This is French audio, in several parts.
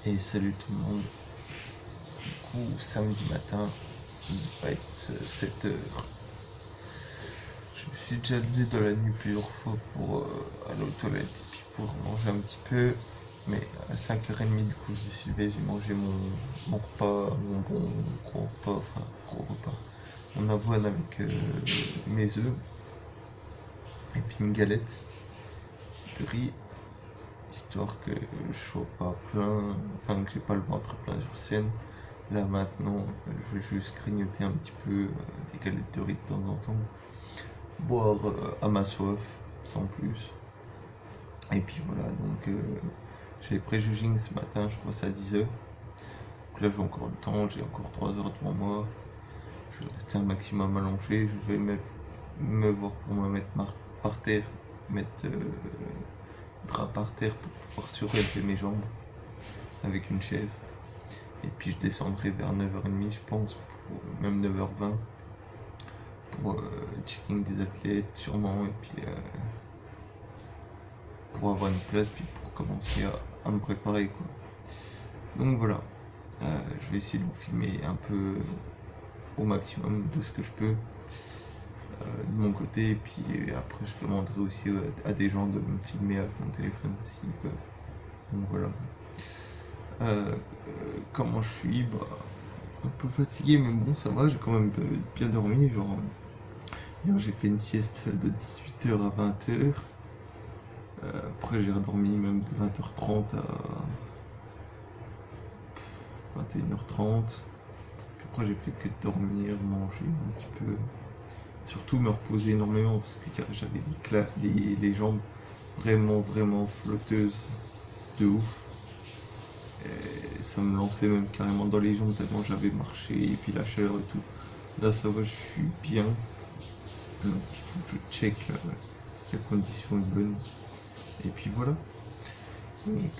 Et salut tout le monde. Du coup, samedi matin, il va être 7 heures. Je me suis déjà levé dans la nuit plusieurs fois pour aller aux toilettes et puis pour manger un petit peu. Mais à 5h30 du coup je me suis levé, j'ai mangé mon repas, mon bon gros repas, enfin gros repas. Mon avoine avec mes œufs et puis une galette de riz, histoire que je sois pas plein, enfin que j'ai pas le ventre plein sur scène. Là maintenant, je vais juste grignoter un petit peu des galettes de riz de temps en temps, boire à ma soif, sans plus. Et puis voilà, donc j'ai pré-juging ce matin, je crois c'est à 10h. Donc là j'ai encore le temps, j'ai encore 3 heures devant moi. Je vais rester un maximum allongé, je vais me voir pour me mettre par terre, mettre drap par terre pour pouvoir surélever mes jambes avec une chaise. Et puis je descendrai vers 9h30 je pense, même 9h20 pour checking des athlètes sûrement, et puis pour avoir une place, puis pour commencer à me préparer quoi. Donc voilà, je vais essayer de vous filmer un peu au maximum de ce que je peux de mon côté, et puis après je demanderai aussi à des gens de me filmer avec mon téléphone s'ils peuvent. Donc voilà. Comment je suis, un peu fatigué, mais bon ça va, j'ai quand même bien dormi. Genre hier j'ai fait une sieste de 18h à 20h. Après j'ai redormi même de 20h30 à 21h30. Puis après j'ai fait que dormir, manger un petit peu, surtout me reposer énormément parce que j'avais les jambes vraiment flotteuses de ouf. Et ça me lançait même carrément dans les jambes tellement j'avais marché, et puis la chaleur et tout. Là ça va, je suis bien. Donc il faut que je check si la condition est bonne. Et puis voilà. Donc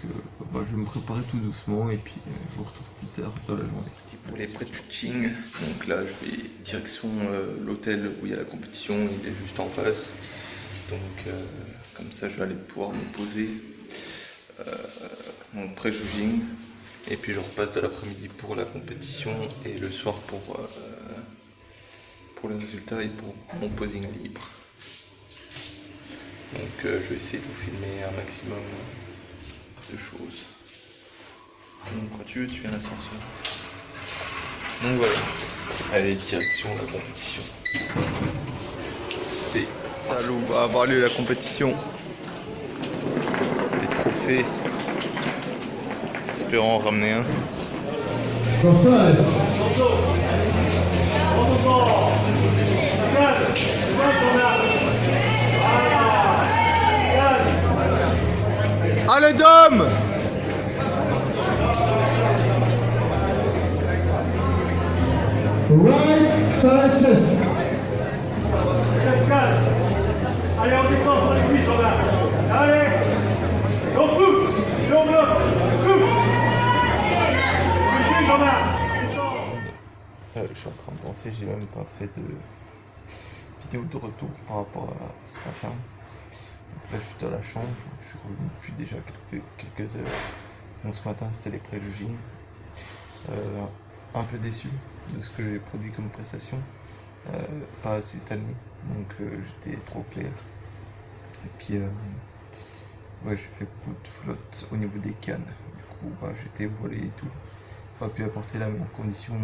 je vais me préparer tout doucement, et puis je vous retrouve plus tard dans la journée. Pour les pré-touching, donc là je vais direction l'hôtel où il y a la compétition, il est juste en face. Donc comme ça je vais aller pouvoir me poser. Mon pré-juging, et puis je repasse de l'après-midi pour la compétition et le soir pour les résultats et pour mon posing libre. Donc je vais essayer de vous filmer un maximum de choses. Donc quand tu veux, tu viens à l'ascenseur. Donc voilà, allez, direction la compétition. C'est ça où va avoir lieu la compétition. Les trophées. Espérons en ramener un. Ah le dôme! Right side chest. Allez, on descend sur les cuisses, on a. Allez, on souffle, et on bloque, souffle. Je suis en train de penser, j'ai même pas fait de vidéo de retour par rapport à ce matin. Donc là je suis dans la chambre, je suis revenu depuis déjà quelques heures. Donc ce matin c'était les pré-juging. Un peu déçu de ce que j'ai produit comme prestation. Pas assez tanné, donc j'étais trop clair. Et puis ouais, j'ai fait beaucoup de flotte au niveau des cannes. Du coup j'étais voilé et tout. Pas pu apporter la meilleure condition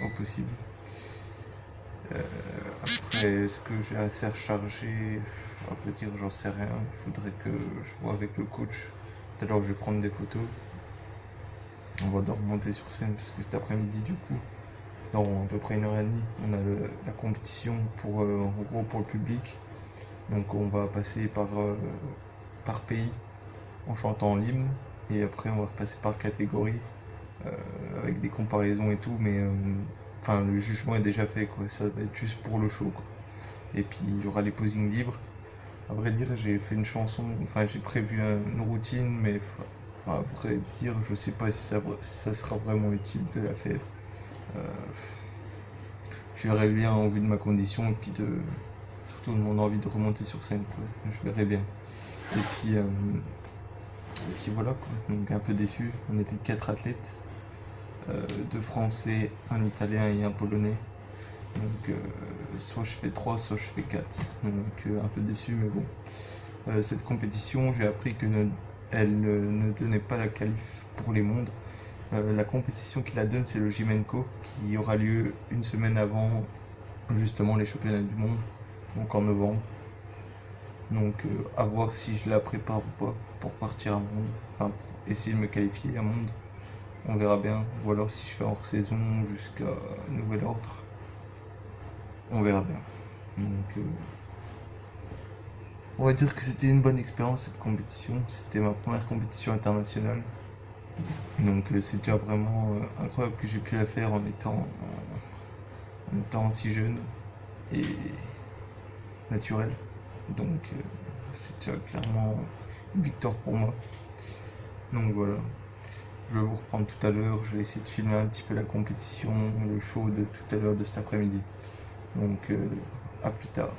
au possible. Après, est-ce que j'ai assez rechargé? À vrai dire, j'en sais rien. Il faudrait que je vois avec le coach. Tout à l'heure, je vais prendre des photos. On va devoir remonter sur scène parce que cet après-midi, du coup, dans à peu près 1h30, on a la compétition pour, en gros, pour le public. Donc, on va passer par pays en chantant l'hymne, et après, on va repasser par catégorie. Avec des comparaisons et tout, mais enfin le jugement est déjà fait quoi, ça va être juste pour le show quoi. Et puis il y aura les posings libres. À vrai dire j'ai fait une chanson, enfin j'ai prévu une routine, mais à vrai dire je sais pas si ça sera vraiment utile de la faire. Je verrai bien en vue de ma condition, et puis surtout de mon envie de remonter sur scène quoi. Je verrai bien. Et puis puis voilà quoi. Donc un peu déçu. On était 4 athlètes, 2 Français, un Italien et un Polonais. Donc soit je fais 3, soit je fais 4. Donc un peu déçu, mais bon. Cette compétition, j'ai appris que elle ne donnait pas la qualif pour les mondes. La compétition qui la donne, c'est le Jimenko, qui aura lieu une semaine avant justement les championnats du monde, donc en novembre. Donc à voir si je la prépare ou pas pour partir à monde, enfin pour essayer de me qualifier à monde. On verra bien, ou alors si je fais hors saison jusqu'à nouvel ordre, on verra bien. Donc on va dire que c'était une bonne expérience cette compétition, c'était ma première compétition internationale. Donc c'est déjà vraiment incroyable que j'ai pu la faire en étant si jeune et naturel. Donc c'est déjà clairement une victoire pour moi. Donc voilà, je vais vous reprendre tout à l'heure, je vais essayer de filmer un petit peu la compétition, le show de tout à l'heure de cet après-midi. Donc à plus tard.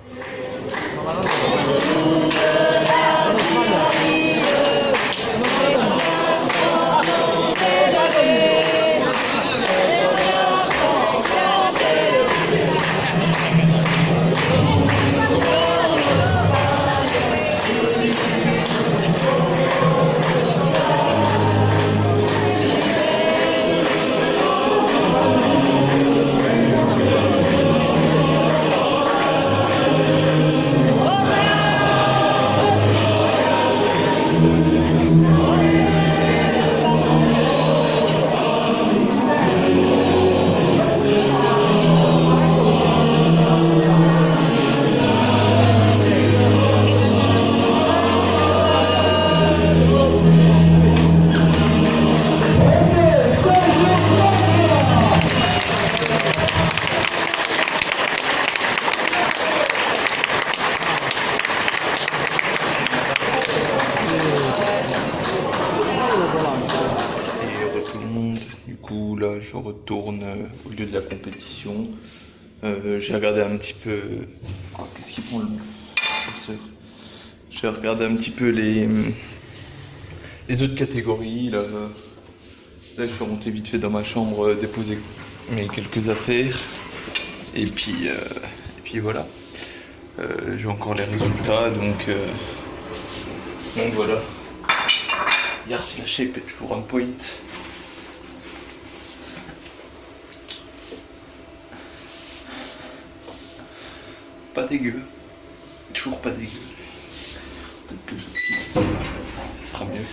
Tout le monde, du coup là je retourne au lieu de la compétition. J'ai regardé un petit peu. Oh, qu'est-ce qu'ils font le professeur? J'ai regardé un petit peu les autres catégories. Là, je suis remonté vite fait dans ma chambre déposer mes quelques affaires. Et puis voilà. J'ai encore les résultats donc voilà. Hier c'est la shape est toujours un point. Pas dégueu, toujours pas dégueu. Peut-être que ça sera mieux.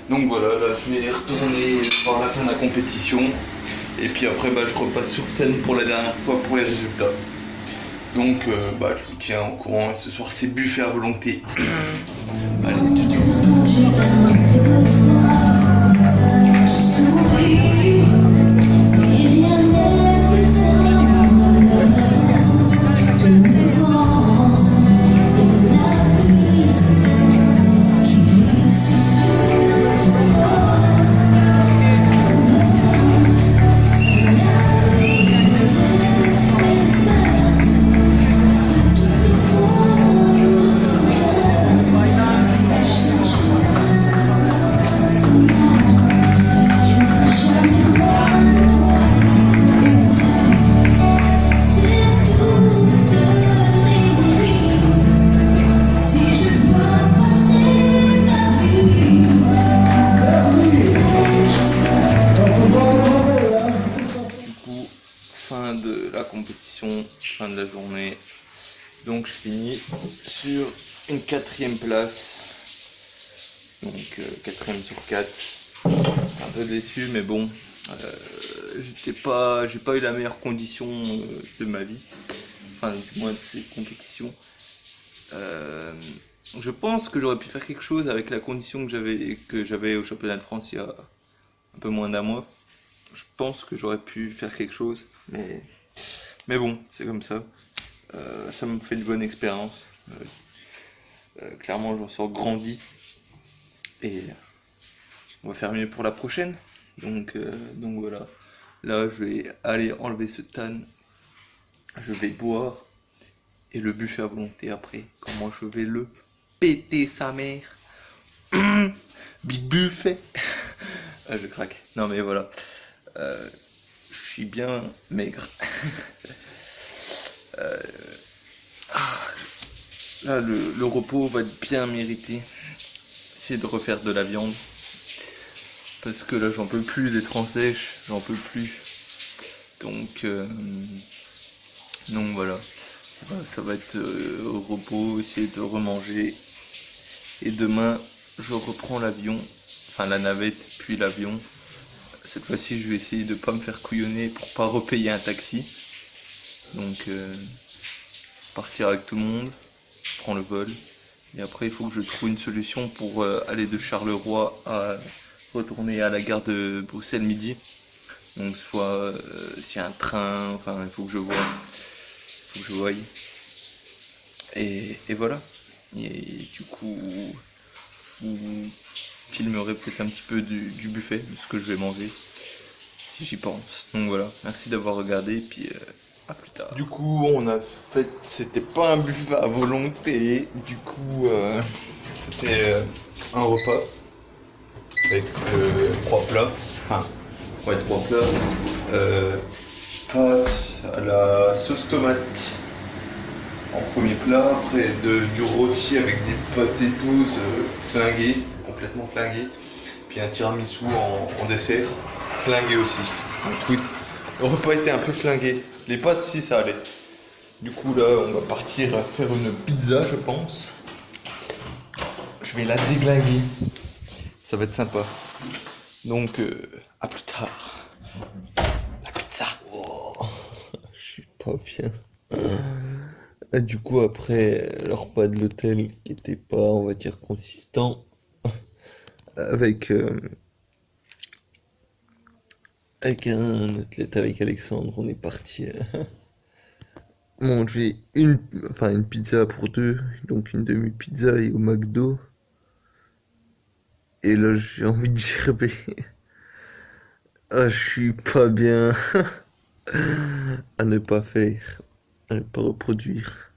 Donc voilà, là je vais retourner voir la fin de la compétition. Et puis après je repasse sur scène pour la dernière fois pour les résultats. Donc je vous tiens au courant. Ce soir c'est buffet à volonté. Allez, fin de la compétition, fin de la journée. Donc je finis sur une 4e place. Donc 4e sur 4. Un peu déçu mais bon. J'ai pas eu la meilleure condition de ma vie. Enfin du moins de ces compétitions. Je pense que j'aurais pu faire quelque chose avec la condition que j'avais au championnat de France il y a un peu moins d'un mois. Je pense que j'aurais pu faire quelque chose, mais bon, c'est comme ça. Ça me fait une bonne expérience. Clairement, je ressors grandi et on va faire mieux pour la prochaine. Donc voilà. Là, je vais aller enlever ce tan. Je vais boire et le buffet à volonté après. Comment je vais le péter sa mère. Big Buffet. Je craque. Non mais voilà. Je suis bien maigre. Là, le repos va être bien mérité. Essayer de refaire de la viande. Parce que là, j'en peux plus d'être en sèche. J'en peux plus. Donc voilà. Ça va être au repos, essayer de remanger. Et demain, je reprends l'avion. Enfin, la navette, puis l'avion. Cette fois-ci, je vais essayer de pas me faire couillonner pour pas repayer un taxi. Donc, partir avec tout le monde, prendre le vol. Et après, il faut que je trouve une solution pour aller de Charleroi à retourner à la gare de Bruxelles midi. Donc, soit s'il y a un train, enfin, il faut que je voie. Et voilà. Et du coup, vous filmerez peut-être un petit peu du buffet, de ce que je vais manger, si j'y pense. Donc voilà, merci d'avoir regardé, puis à plus tard. Du coup, on a fait, c'était pas un buffet à volonté, du coup, c'était un repas avec 3 plats, enfin, ouais, 3 plats, pâtes à la sauce tomate en premier plat, après du rôti avec des potatoes flingués, complètement flingués, puis un tiramisu en dessert, flingué aussi. Donc oui, le repas était un peu flingué, les pâtes si ça allait. Du coup là on va partir faire une pizza je pense. Je vais la déglinguer, ça va être sympa. Donc à plus tard. La pizza. Oh, je suis pas bien. Et du coup, après le repas de l'hôtel qui était pas, on va dire, consistant, avec un athlète, avec Alexandre, on est parti manger une pizza pour 2, donc une demi-pizza et au McDo. Et là, j'ai envie de gerber. Ah, je suis pas bien. À ne pas faire. À ne pas reproduire.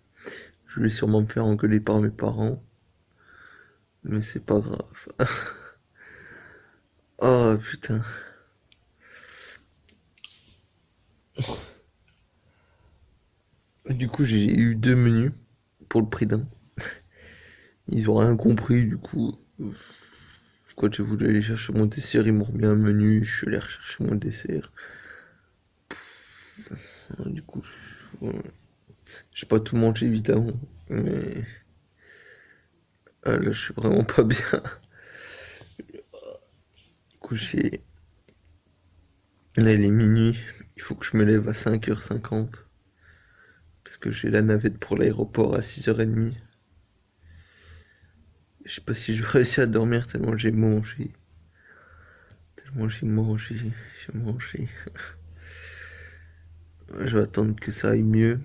Je vais sûrement me faire engueuler par mes parents. Mais c'est pas grave. Oh putain. Du coup, j'ai eu 2 menus pour le prix d'un. Ils ont rien compris, du coup. Quand j'ai voulu aller chercher mon dessert, ils m'ont remis un menu. Je suis allé rechercher mon dessert. Du coup, j'ai pas tout mangé évidemment. Mais là, je suis vraiment pas bien. Du coup, là, il est minuit. Il faut que je me lève à 5h50. Parce que j'ai la navette pour l'aéroport à 6h30. Je sais pas si je vais réussir à dormir tellement j'ai mangé. J'ai mangé. Je vais attendre que ça aille mieux.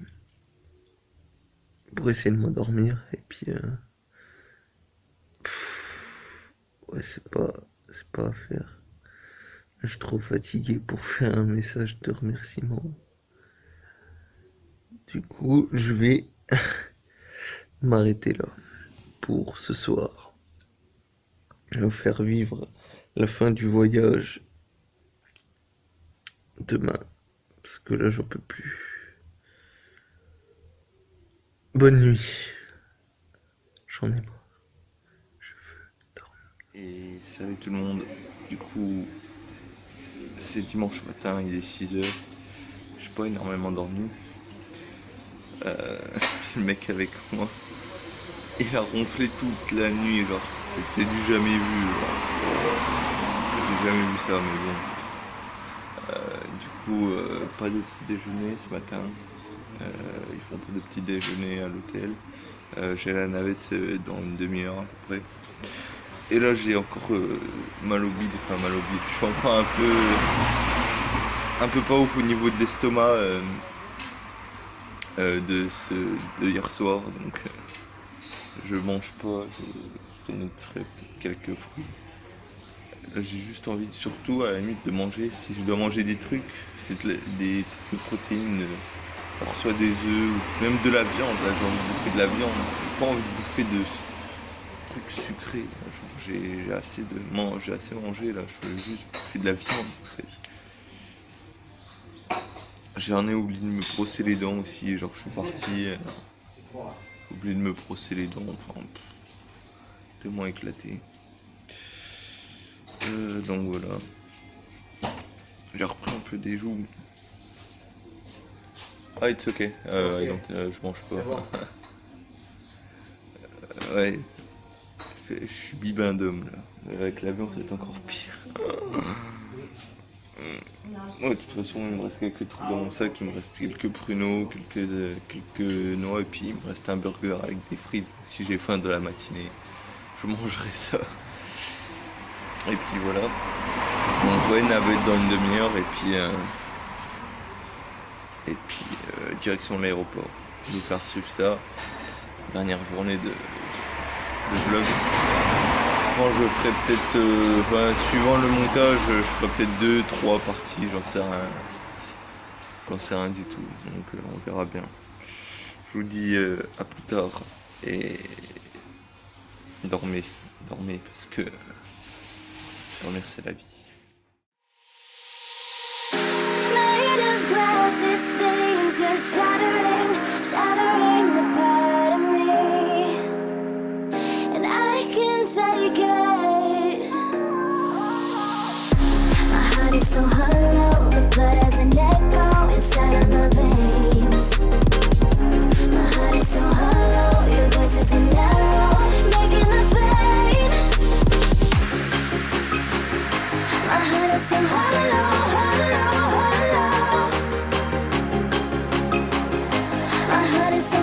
Pour essayer de m'endormir. Et puis... ouais, c'est pas à faire. Je suis trop fatigué pour faire un message de remerciement. Du coup, je vais m'arrêter là pour ce soir. Je vais vous faire vivre la fin du voyage demain. Parce que là, j'en peux plus. Bonne nuit. J'en ai marre. Je veux dormir. Et salut tout le monde. Du coup, c'est dimanche matin, il est 6h. J'ai pas énormément dormi. Le mec avec moi, il a ronflé toute la nuit, genre c'était du jamais vu. J'ai jamais vu ça, mais bon. Du coup, pas de petit déjeuner ce matin. Ils font pas de petit déjeuner à l'hôtel. J'ai la navette dans une demi-heure à peu près. Et là j'ai encore mal au bide, je suis encore un peu pas ouf au niveau de l'estomac de hier soir, donc je mange pas, je noterai peut-être quelques fruits. Là j'ai juste envie surtout à la limite de manger, si je dois manger des trucs, c'est des protéines, alors soit des œufs ou même de la viande. Là j'ai envie de bouffer de la viande, j'ai pas envie de bouffer trucs sucrés. Genre, j'ai assez mangé là, je veux juste bouffer de la viande en fait. J'en ai oublié de me brosser les dents aussi, genre je suis parti, j'ai oublié de me brosser les dents, enfin tellement éclaté. Donc voilà. J'ai repris un peu des joues. Ah, it's ok. Donc, je mange pas. Ouais. Je suis bibendum là. Avec la viande, c'est encore pire. Ouais, de toute façon, il me reste quelques trucs dans mon sac. Il me reste quelques pruneaux, quelques noix. Et puis, il me reste un burger avec des frites. Si j'ai faim de la matinée, je mangerai ça. Et puis voilà. Donc, ouais, navette dans une demi-heure. Et puis, direction de l'aéroport. Je vais faire suivre ça. Dernière journée de vlog. Je pense que je ferai peut-être, suivant le montage, je ferai peut-être 2-3 parties, j'en sais rien. J'en sais rien du tout, donc on verra bien. Je vous dis à plus tard et dormez parce que dormir c'est la vie. Shattering the part of me, and I can take it. My heart is so hollow, the blood has an echo inside of my veins. My heart is so hollow, your voice is an arrow, making the pain. My heart is so hollow, hollow, hollow. My heart is so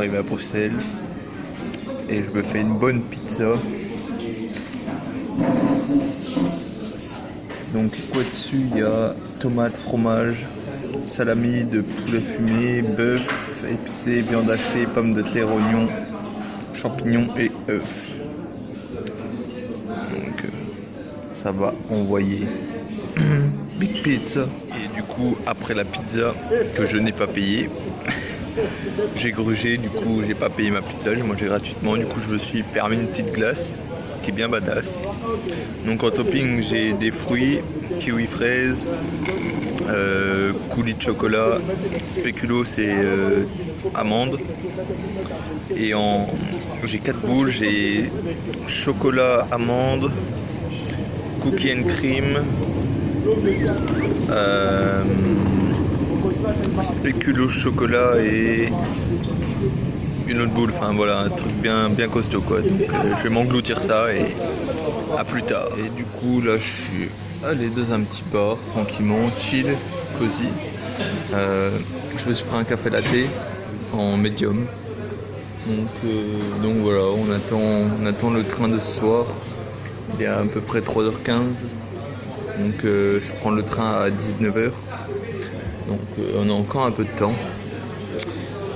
d'arriver à Bruxelles et je me fais une bonne pizza. Donc quoi dessus, il y a tomate, fromage, salami de poulet fumé, bœuf, épicé, viande hachée, pommes de terre, oignons, champignons et œufs. Donc ça va envoyer. Big pizza. Et du coup après la pizza que je n'ai pas payée, j'ai grugé, du coup j'ai pas payé ma pizza, j'ai mangé gratuitement, du coup je me suis permis une petite glace qui est bien badass. Donc en topping j'ai des fruits, kiwi fraise, coulis de chocolat, spéculoos et amandes. Et j'ai 4 boules, j'ai chocolat, amande, cookie and cream, spéculoos chocolat et une autre boule, enfin voilà, un truc bien costaud quoi. Donc je vais m'engloutir ça et à plus tard. Et du coup là je suis allé dans un petit bar tranquillement, chill, cosy. Je me suis pris un café latte en médium. Donc voilà, on attend le train de ce soir. Il est à peu près 3h15. Donc je prends le train à 19h. Donc on a encore un peu de temps.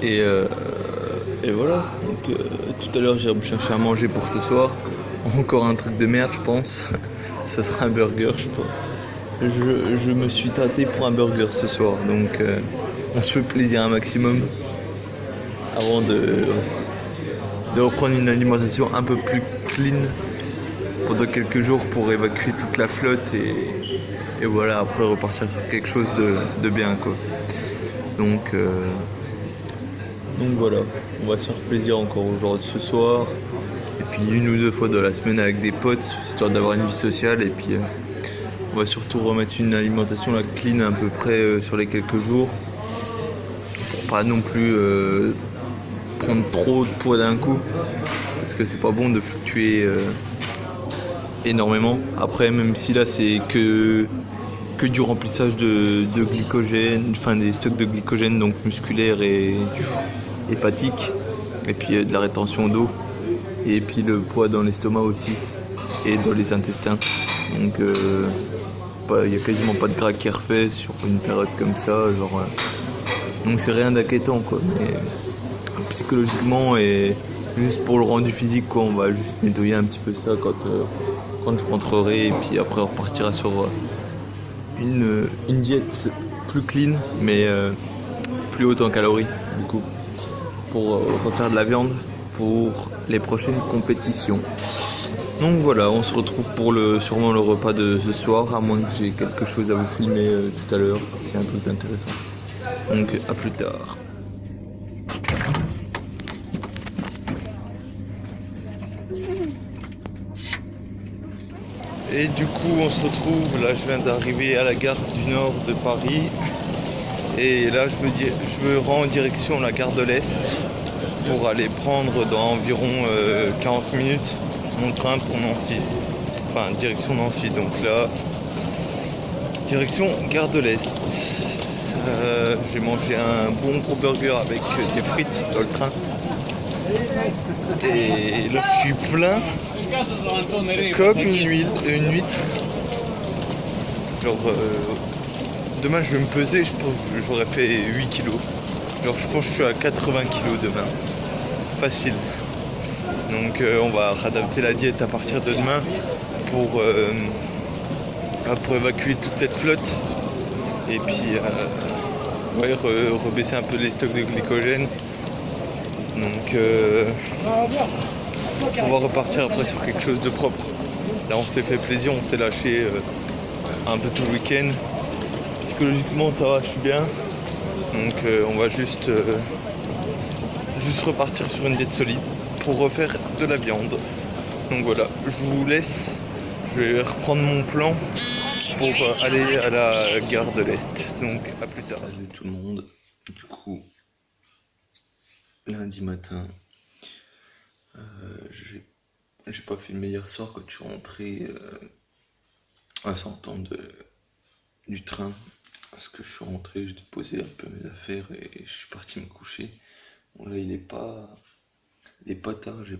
Et voilà, donc tout à l'heure j'ai cherché à manger pour ce soir. Encore un truc de merde je pense. Ce sera un burger je pense. Je me suis tâté pour un burger ce soir. Donc on se fait plaisir un maximum. Avant de reprendre une alimentation un peu plus clean pendant quelques jours pour évacuer toute la flotte et voilà, après repartir sur quelque chose de bien quoi. Donc voilà, on va se faire plaisir encore aujourd'hui ce soir et puis une ou deux fois dans la semaine avec des potes histoire d'avoir une vie sociale et puis on va surtout remettre une alimentation là clean à peu près sur les quelques jours pour pas non plus prendre trop de poids d'un coup parce que c'est pas bon de fluctuer énormément. Après même si là c'est que du remplissage de glycogène, enfin des stocks de glycogène donc musculaire et hépatique et puis de la rétention d'eau et puis le poids dans l'estomac aussi et dans les intestins. Donc il y a quasiment pas de gras qui est refait sur une période comme ça, genre donc c'est rien d'inquiétant quoi, mais psychologiquement et juste pour le rendu physique quoi, on va juste nettoyer un petit peu ça quand je rentrerai et puis après on repartira sur une diète plus clean mais plus haute en calories du coup pour refaire de la viande pour les prochaines compétitions. Donc voilà, on se retrouve pour sûrement le repas de ce soir, à moins que j'ai quelque chose à vous filmer tout à l'heure, c'est un truc intéressant. Donc à plus tard. Et du coup on se retrouve, là je viens d'arriver à la gare du Nord de Paris. Et là je me rends en direction de la gare de l'Est pour aller prendre dans environ 40 minutes mon train pour Nancy. Enfin direction Nancy, donc là direction gare de l'Est. J'ai mangé un bon gros burger avec des frites dans le train. Et là je suis plein comme une huître. Genre demain je vais me peser, je pense que j'aurais fait 8 kilos. Genre je pense que je suis à 80 kilos demain. Facile. Donc on va réadapter la diète à partir de demain pour évacuer toute cette flotte. Et puis rebaisser un peu les stocks de glycogène. Donc on va repartir après sur quelque chose de propre. Là on s'est fait plaisir, on s'est lâché un peu tout le week-end. Psychologiquement ça va, je suis bien. Donc on va juste repartir sur une diète solide pour refaire de la viande. Donc voilà, je vous laisse. Je vais reprendre mon plan pour aller à la gare de l'Est. Donc à plus tard. Salut tout le monde. Du coup, lundi matin, j'ai pas filmé hier soir quand je suis rentré à 100 ans du train. Parce que je suis rentré, j'ai déposé un peu mes affaires et je suis parti me coucher. Bon, là, il est pas tard, j'ai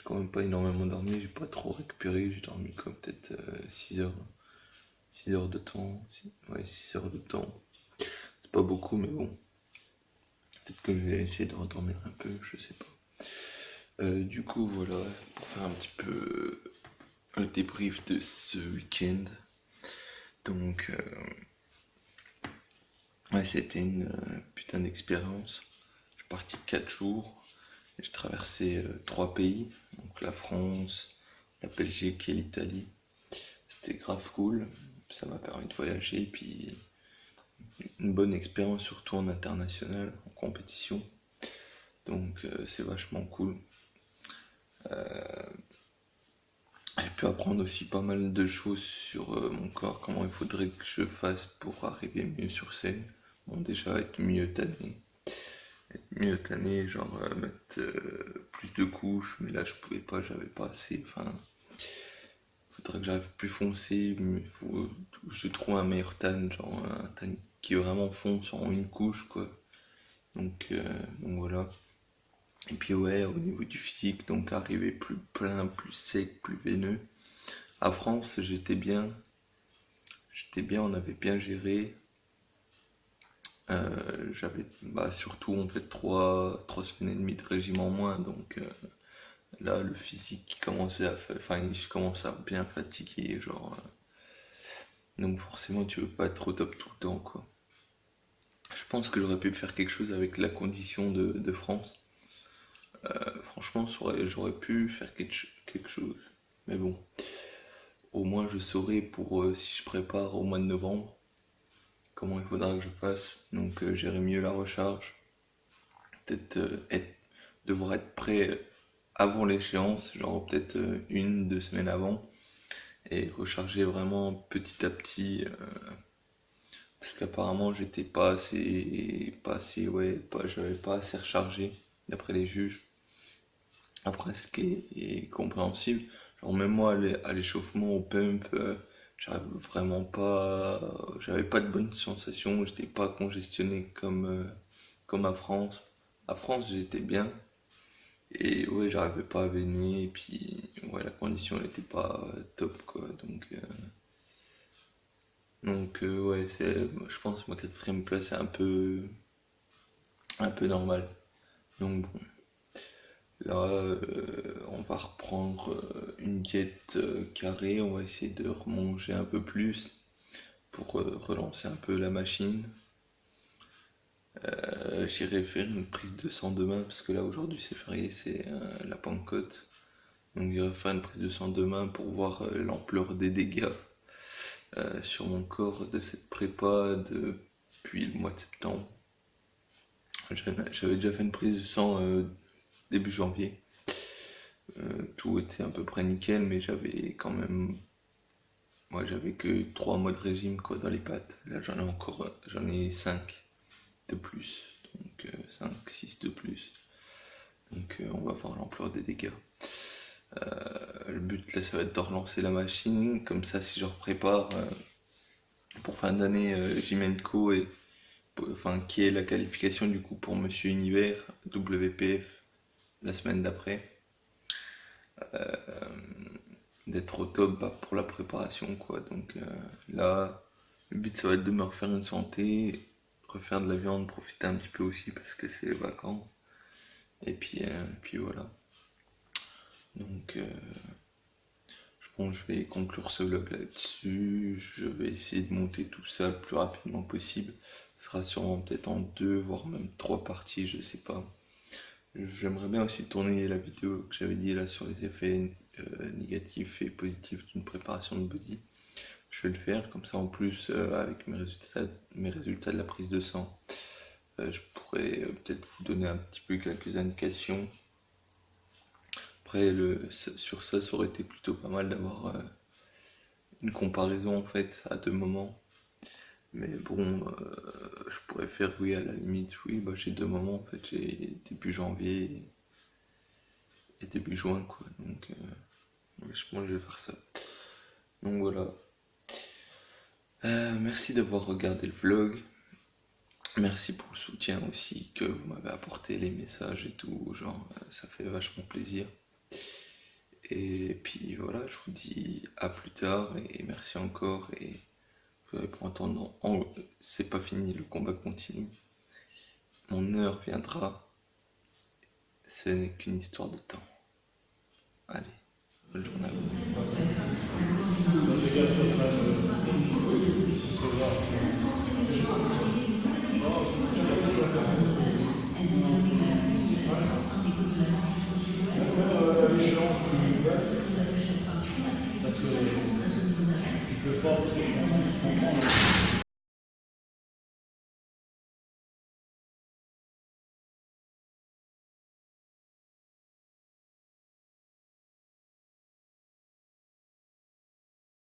quand même pas énormément dormi, j'ai pas trop récupéré, j'ai dormi comme peut-être 6 heures. 6 heures de temps, ouais, 6 heures de temps. C'est pas beaucoup, mais bon. Peut-être que je vais essayer de redormir un peu, je sais pas. Du coup, voilà, pour faire un petit peu le débrief de ce week-end. Donc, ouais, c'était une putain d'expérience. Je suis parti 4 jours. J'ai traversé 3 pays, donc la France, la Belgique et l'Italie. C'était grave cool, ça m'a permis de voyager, puis une bonne expérience surtout en international, en compétition. Donc c'est vachement cool. J'ai pu apprendre aussi pas mal de choses sur mon corps, comment il faudrait que je fasse pour arriver mieux sur scène. Bon, déjà être mieux tanné. Genre mettre plus de couches, mais là je pouvais pas, j'avais pas assez. Enfin, faudrait que j'arrive plus foncé, mais faut que je trouve un meilleur tan, genre un tan qui est vraiment fonce en une couche, quoi. Donc voilà. Et puis ouais, au niveau du physique, donc arriver plus plein, plus sec, plus veineux. À France, j'étais bien, on avait bien géré. J'avais surtout en fait 3 semaines et demie de régime en moins, donc là le physique commençait je commence à bien fatiguer, genre donc forcément tu veux pas être au top tout le temps, quoi. Je pense que j'aurais pu faire quelque chose avec la condition de France. Franchement j'aurais pu faire quelque chose, mais bon, au moins je saurais pour si je prépare au mois de novembre comment il faudra que je fasse, donc gérer mieux la recharge, peut-être devoir être prêt avant l'échéance, genre peut-être 1, 2 semaines avant, et recharger vraiment petit à petit, parce qu'apparemment j'étais j'avais pas assez rechargé d'après les juges. Après, ce qui est compréhensible, genre même moi à l'échauffement, au pump, j'avais pas de bonnes sensations, j'étais pas congestionné comme à France. À France, j'étais bien, et ouais, j'arrivais pas à veiner, et puis ouais, la condition elle était pas top, quoi. Ouais, je pense que ma 4ème place est un peu normale. Donc bon, là on va reprendre une diète carrée, on va essayer de remanger un peu plus pour relancer un peu la machine. J'irai faire une prise de sang demain, parce que là aujourd'hui c'est férié, c'est la Pentecôte. Donc j'irai faire une prise de sang demain pour voir l'ampleur des dégâts sur mon corps de cette prépa depuis le mois de septembre. J'avais déjà fait une prise de sang début janvier. Tout était à peu près nickel, mais j'avais quand même... Moi j'avais que 3 mois de régime, quoi, dans les pattes. Là j'en ai 5 de plus. Donc 5, 6 de plus. Donc on va voir l'ampleur des dégâts. Le but là ça va être de relancer la machine, comme ça si je prépare pour fin d'année Jimenko qui est la qualification du coup pour Monsieur Univers WPF la semaine d'après, d'être au top pour la préparation, quoi. Donc là le but ça va être de me refaire une santé, refaire de la viande, profiter un petit peu aussi parce que c'est les vacances, et puis voilà. Donc je pense que je vais conclure ce vlog là-dessus. Je vais essayer de monter tout ça le plus rapidement possible. Ce sera sûrement peut-être en 2 voire même 3 parties, je sais pas. J'aimerais bien aussi tourner la vidéo que j'avais dit là sur les effets négatifs et positifs d'une préparation de body. Je vais le faire, comme ça en plus avec mes résultats de la prise de sang, je pourrais peut-être vous donner un petit peu quelques indications. Après, sur ça aurait été plutôt pas mal d'avoir une comparaison en fait à 2 moments. Mais bon, je pourrais faire, oui, à la limite, oui, j'ai 2 moments en fait, j'ai début janvier et début juin, quoi. Donc, je pense que je vais faire ça. Donc voilà. Merci d'avoir regardé le vlog. Merci pour le soutien aussi que vous m'avez apporté, les messages et tout, genre ça fait vachement plaisir. Et puis voilà, je vous dis à plus tard et merci encore et pour entendre, c'est pas fini, le combat continue. Mon heure viendra, ce n'est qu'une histoire de temps. Allez, bonne journée à vous. Parce que tu peux pas